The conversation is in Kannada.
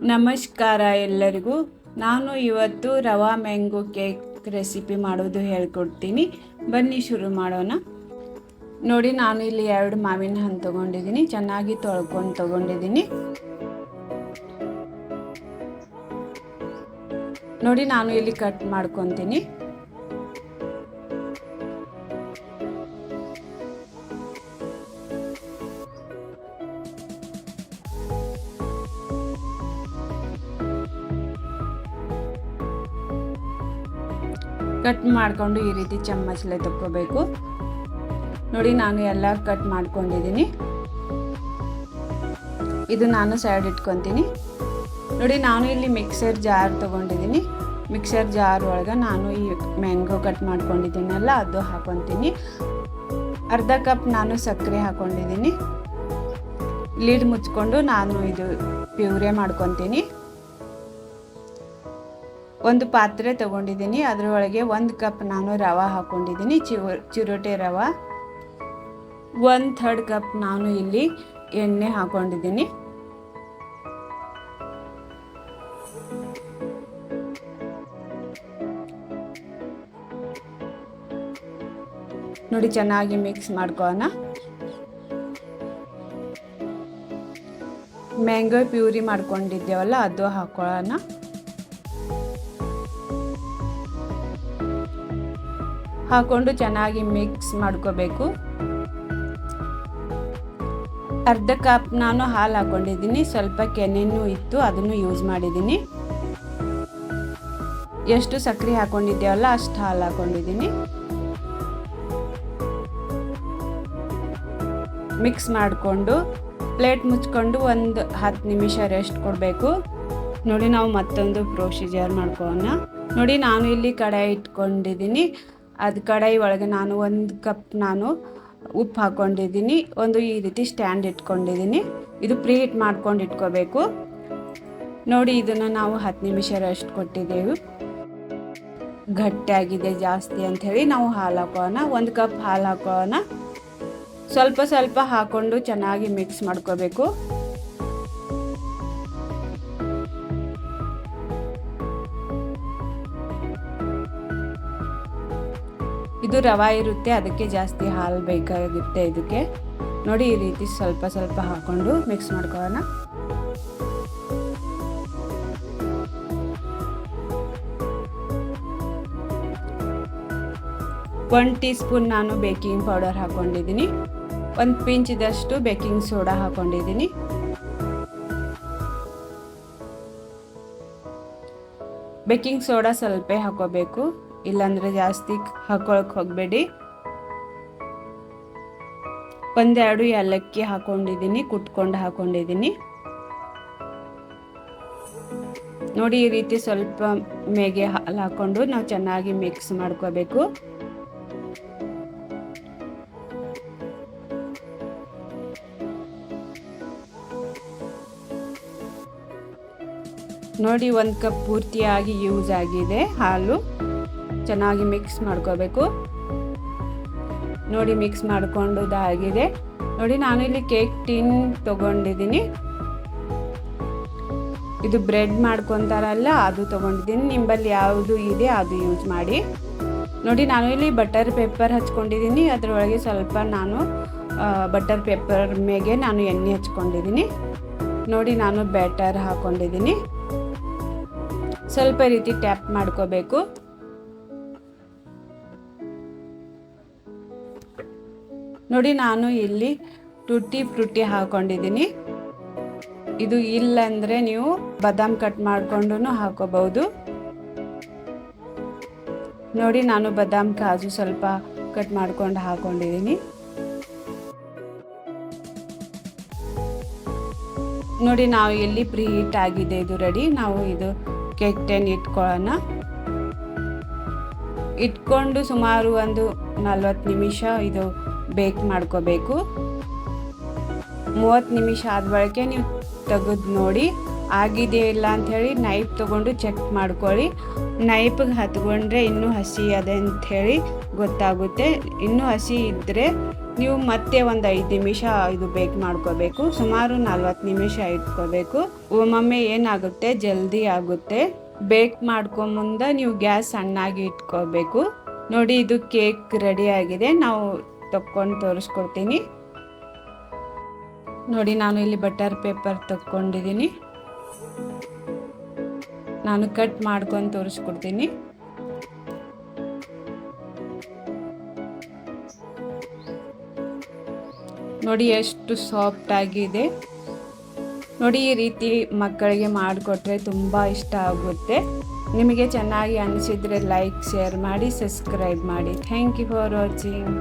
ನಮಸ್ಕಾರ ಎಲ್ಲರಿಗೂ. ನಾನು ಇವತ್ತು ರವಾ ಮ್ಯಾಂಗೋ ಕೇಕ್ ರೆಸಿಪಿ ಮಾಡೋದು ಹೇಳ್ಕೊಡ್ತೀನಿ. ಬನ್ನಿ ಶುರು ಮಾಡೋಣ. ನೋಡಿ, ನಾನು ಇಲ್ಲಿ 2 ಮಾವಿನ ಹಣ್ಣು ತೊಗೊಂಡಿದ್ದೀನಿ. ಚೆನ್ನಾಗಿ ತೊಳ್ಕೊಂಡು ತೊಗೊಂಡಿದ್ದೀನಿ. ನೋಡಿ, ನಾನು ಇಲ್ಲಿ ಕಟ್ ಮಾಡ್ಕೊತೀನಿ. ಕಟ್ ಮಾಡಿಕೊಂಡು ಈ ರೀತಿ ಚಮ್ಮಚಲೆ ತಕ್ಕೋಬೇಕು. ನೋಡಿ, ನಾನು ಎಲ್ಲ ಕಟ್ ಮಾಡ್ಕೊಂಡಿದ್ದೀನಿ. ಇದು ನಾನು ಸೈಡ್ ಇಟ್ಕೊತೀನಿ. ನೋಡಿ, ನಾನು ಇಲ್ಲಿ ಮಿಕ್ಸರ್ ಜಾರ್ ತೊಗೊಂಡಿದ್ದೀನಿ. ಮಿಕ್ಸರ್ ಜಾರ್ ಒಳಗೆ ನಾನು ಈ ಮ್ಯಾಂಗೋ ಕಟ್ ಮಾಡ್ಕೊಂಡಿದ್ದೀನಲ್ಲ ಅದು ಹಾಕೊತೀನಿ. ಅರ್ಧ ಕಪ್ ನಾನು ಸಕ್ಕರೆ ಹಾಕ್ಕೊಂಡಿದ್ದೀನಿ. ಲೀಡ್ ಮುಚ್ಕೊಂಡು ನಾನು ಇದು ಪ್ಯೂರೆ ಮಾಡ್ಕೊತೀನಿ. ಒಂದು ಪಾತ್ರೆ ತೊಗೊಂಡಿದ್ದೀನಿ. ಅದರೊಳಗೆ 1 ಕಪ್ ನಾನು ರವೆ ಹಾಕ್ಕೊಂಡಿದ್ದೀನಿ, ಚಿರೋಟೆ ರವೆ. 1/3 ಕಪ್ ನಾನು ಇಲ್ಲಿ ಎಣ್ಣೆ ಹಾಕ್ಕೊಂಡಿದ್ದೀನಿ. ನೋಡಿ, ಚೆನ್ನಾಗಿ ಮಿಕ್ಸ್ ಮಾಡ್ಕೊಳ್ಳೋಣ. ಮ್ಯಾಂಗೋ ಪ್ಯೂರಿ ಮಾಡ್ಕೊಂಡಿದ್ದೇವಲ್ಲ ಅದು ಹಾಕೊಳ್ಳೋಣ. ಹಾಕೊಂಡು ಚೆನ್ನಾಗಿ ಮಿಕ್ಸ್ ಮಾಡ್ಕೋಬೇಕು. ಅರ್ಧ ಕಪ್ ನಾನು ಹಾಲು ಹಾಕೊಂಡಿದ್ದೀನಿ. ಸ್ವಲ್ಪ ಕೆನೆನೂ ಇತ್ತು, ಅದನ್ನು ಯೂಸ್ ಮಾಡಿದ್ದೀನಿ. ಎಷ್ಟು ಸಕ್ಕರೆ ಹಾಕೊಂಡಿದ್ದೇವಲ್ಲ ಅಷ್ಟು ಹಾಲು ಹಾಕೊಂಡಿದ್ದೀನಿ. ಮಿಕ್ಸ್ ಮಾಡಿಕೊಂಡು ಪ್ಲೇಟ್ ಮುಚ್ಕೊಂಡು ಒಂದು 10 ನಿಮಿಷ ರೆಸ್ಟ್ ಕೊಡಬೇಕು. ನೋಡಿ, ನಾವು ಮತ್ತೊಂದು ಪ್ರೊಸೀಜರ್ ಮಾಡ್ಕೊಳ್ಳೋಣ. ನೋಡಿ, ನಾನು ಇಲ್ಲಿ ಕಡಾಯಿ ಇಟ್ಕೊಂಡಿದ್ದೀನಿ. ಅದು ಕಡಾಯಿ ಒಳಗೆ ನಾನು 1 ಕಪ್ ನಾನು ಉಪ್ಪು ಹಾಕ್ಕೊಂಡಿದ್ದೀನಿ. ಒಂದು ಈ ರೀತಿ ಸ್ಟ್ಯಾಂಡ್ ಇಟ್ಕೊಂಡಿದ್ದೀನಿ. ಇದು ಪ್ರೀ ಹೀಟ್ ಮಾಡ್ಕೊಂಡು ಇಟ್ಕೋಬೇಕು. ನೋಡಿ, ಇದನ್ನು ನಾವು 10 ನಿಮಿಷ ರೆಸ್ಟ್ ಕೊಟ್ಟಿದ್ದೇವೆ. ಗಟ್ಟಿಯಾಗಿದೆ ಜಾಸ್ತಿ ಅಂಥೇಳಿ ನಾವು ಹಾಲು ಹಾಕೋಣ. 1 ಕಪ್ ಹಾಲು ಹಾಕೋಣ. ಸ್ವಲ್ಪ ಸ್ವಲ್ಪ ಹಾಕ್ಕೊಂಡು ಚೆನ್ನಾಗಿ ಮಿಕ್ಸ್ ಮಾಡ್ಕೋಬೇಕು. ಇದು ರವೆ ಇರುತ್ತೆ, ಅದಕ್ಕೆ ಜಾಸ್ತಿ ಹಾಲು ಬೇಕಾಗುತ್ತೆ ಇದಕ್ಕೆ. ನೋಡಿ, ಈ ರೀತಿ ಸ್ವಲ್ಪ ಸ್ವಲ್ಪ ಹಾಕ್ಕೊಂಡು ಮಿಕ್ಸ್ ಮಾಡ್ಕೊಳ್ಳೋಣ. ಒಂದು ಟೀ ಸ್ಪೂನ್ ನಾನು ಬೇಕಿಂಗ್ ಪೌಡರ್ ಹಾಕ್ಕೊಂಡಿದ್ದೀನಿ. 1 ಪಿಂಚದಷ್ಟು ಬೇಕಿಂಗ್ ಸೋಡಾ ಹಾಕ್ಕೊಂಡಿದ್ದೀನಿ. ಬೇಕಿಂಗ್ ಸೋಡಾ ಸ್ವಲ್ಪ ಹಾಕೋಬೇಕು, ಇಲ್ಲಾಂದರೆ ಜಾಸ್ತಿ ಹಾಕೊಳಕ್ಕೆ ಹೋಗಬೇಡಿ. 1-2 ಏಲಕ್ಕಿ ಹಾಕೊಂಡಿದ್ದೀನಿ, ಕುಟ್ಕೊಂಡು ಹಾಕೊಂಡಿದ್ದೀನಿ. ನೋಡಿ, ಈ ರೀತಿ ಸ್ವಲ್ಪ ಮೇಗೆ ಹಾಲು ಹಾಕ್ಕೊಂಡು ನಾವು ಚೆನ್ನಾಗಿ ಮಿಕ್ಸ್ ಮಾಡ್ಕೋಬೇಕು. ನೋಡಿ, 1 ಕಪ್ ಪೂರ್ತಿಯಾಗಿ ಯೂಸ್ ಆಗಿದೆ ಹಾಲು. ಚೆನ್ನಾಗಿ ಮಿಕ್ಸ್ ಮಾಡ್ಕೋಬೇಕು. ನೋಡಿ, ಮಿಕ್ಸ್ ಮಾಡ್ಕೊಂಡಾಗಿದೆ. ನೋಡಿ, ನಾನು ಇಲ್ಲಿ ಕೇಕ್ ಟಿನ್ ತೊಗೊಂಡಿದ್ದೀನಿ. ಇದು ಬ್ರೆಡ್ ಮಾಡ್ಕೊತಾರಲ್ಲ ಅದು ತೊಗೊಂಡಿದ್ದೀನಿ. ನಿಂಬಲ್ಲಿ ಯಾವುದು ಇದೆ ಅದು ಯೂಸ್ ಮಾಡಿ. ನೋಡಿ, ನಾನು ಇಲ್ಲಿ ಬಟರ್ ಪೇಪರ್ ಹಚ್ಕೊಂಡಿದ್ದೀನಿ. ಅದರೊಳಗೆ ಸ್ವಲ್ಪ ನಾನು ಬಟರ್ ಪೇಪರ್ ಮೇಗೆ ನಾನು ಎಣ್ಣೆ ಹಚ್ಕೊಂಡಿದ್ದೀನಿ. ನೋಡಿ, ನಾನು ಬ್ಯಾಟರ್ ಹಾಕ್ಕೊಂಡಿದ್ದೀನಿ. ಸ್ವಲ್ಪ ರೀತಿ ಟ್ಯಾಪ್ ಮಾಡ್ಕೋಬೇಕು. ನೋಡಿ, ನಾನು ಇಲ್ಲಿ ಟುಟ್ಟಿ ಫ್ರೂಟಿ ಹಾಕೊಂಡಿದ್ದೀನಿ. ಇದು ಇಲ್ಲಂದರೆ ನೀವು ಬಾದಾಮ್ ಕಟ್ ಮಾಡ್ಕೊಂಡು ಹಾಕೋಬಹುದು. ನೋಡಿ, ನಾನು ಬಾದಾಮ್ ಕಾಜು ಸ್ವಲ್ಪ ಕಟ್ ಮಾಡ್ಕೊಂಡು ಹಾಕೊಂಡಿದ್ದೀನಿ. ನೋಡಿ, ನಾವು ಇಲ್ಲಿ ಪ್ರೀ ಹೀಟ್ ಆಗಿದೆ, ಇದು ರೆಡಿ. ನಾವು ಇದು ಕೇಕ್ ಟಿನ್ ಇಟ್ಕೊಳ್ಳೋಣ. ಇಟ್ಕೊಂಡು ಸುಮಾರು ಒಂದು 40 ನಿಮಿಷ ಇದು ಬೇಕ್ ಮಾಡ್ಕೋಬೇಕು. 30 ನಿಮಿಷ ಆದ ಬಳಿಕೆ ನೀವು ತೆಗೆದು ನೋಡಿ ಆಗಿದೆ ಇಲ್ಲ ಅಂಥೇಳಿ ನೈಫ್ ತೊಗೊಂಡು ಚೆಕ್ ಮಾಡ್ಕೊಳ್ಳಿ. ನೈಫಿಗೆ ಹತ್ಕೊಂಡ್ರೆ ಇನ್ನೂ ಹಸಿ ಅದೆ ಅಂಥೇಳಿ ಗೊತ್ತಾಗುತ್ತೆ. ಇನ್ನೂ ಹಸಿ ಇದ್ದರೆ ನೀವು ಮತ್ತೆ ಒಂದು 5 ನಿಮಿಷ ಇದು ಬೇಕ್ ಮಾಡ್ಕೋಬೇಕು. ಸುಮಾರು 40 ನಿಮಿಷ ಇಟ್ಕೋಬೇಕು. ಒಮ್ಮೊಮ್ಮೆ ಏನಾಗುತ್ತೆ ಜಲ್ದಿ ಆಗುತ್ತೆ. ಬೇಕ್ ಮಾಡ್ಕೊಂಬಂದ ನೀವು ಗ್ಯಾಸ್ ಸಣ್ಣಾಗಿ ಇಟ್ಕೋಬೇಕು. ನೋಡಿ ಇದು ಕೇಕ್ ರೆಡಿ ಆಗಿದೆ. ನಾವು ತಕ್ಕೊಂಡು ತೋರಿಸ್ಕೊಡ್ತೀನಿ. ನೋಡಿ ನಾನು ಇಲ್ಲಿ ಬಟರ್ ಪೇಪರ್ ತಕ್ಕೊಂಡಿದ್ದೀನಿ. ನಾನು ಕಟ್ ಮಾಡ್ಕೊಂಡು ತೋರಿಸ್ಕೊಡ್ತೀನಿ. ನೋಡಿ ಎಷ್ಟು ಸಾಫ್ಟ್ ಆಗಿದೆ. ನೋಡಿ ಈ ರೀತಿ ಮಕ್ಕಳಿಗೆ ಮಾಡಿಕೊಟ್ರೆ ತುಂಬ ಇಷ್ಟ ಆಗುತ್ತೆ. ನಿಮಗೆ ಚೆನ್ನಾಗಿ ಅನಿಸಿದರೆ ಲೈಕ್ ಶೇರ್ ಮಾಡಿ ಸಬ್ಸ್ಕ್ರೈಬ್ ಮಾಡಿ. Thank you for watching.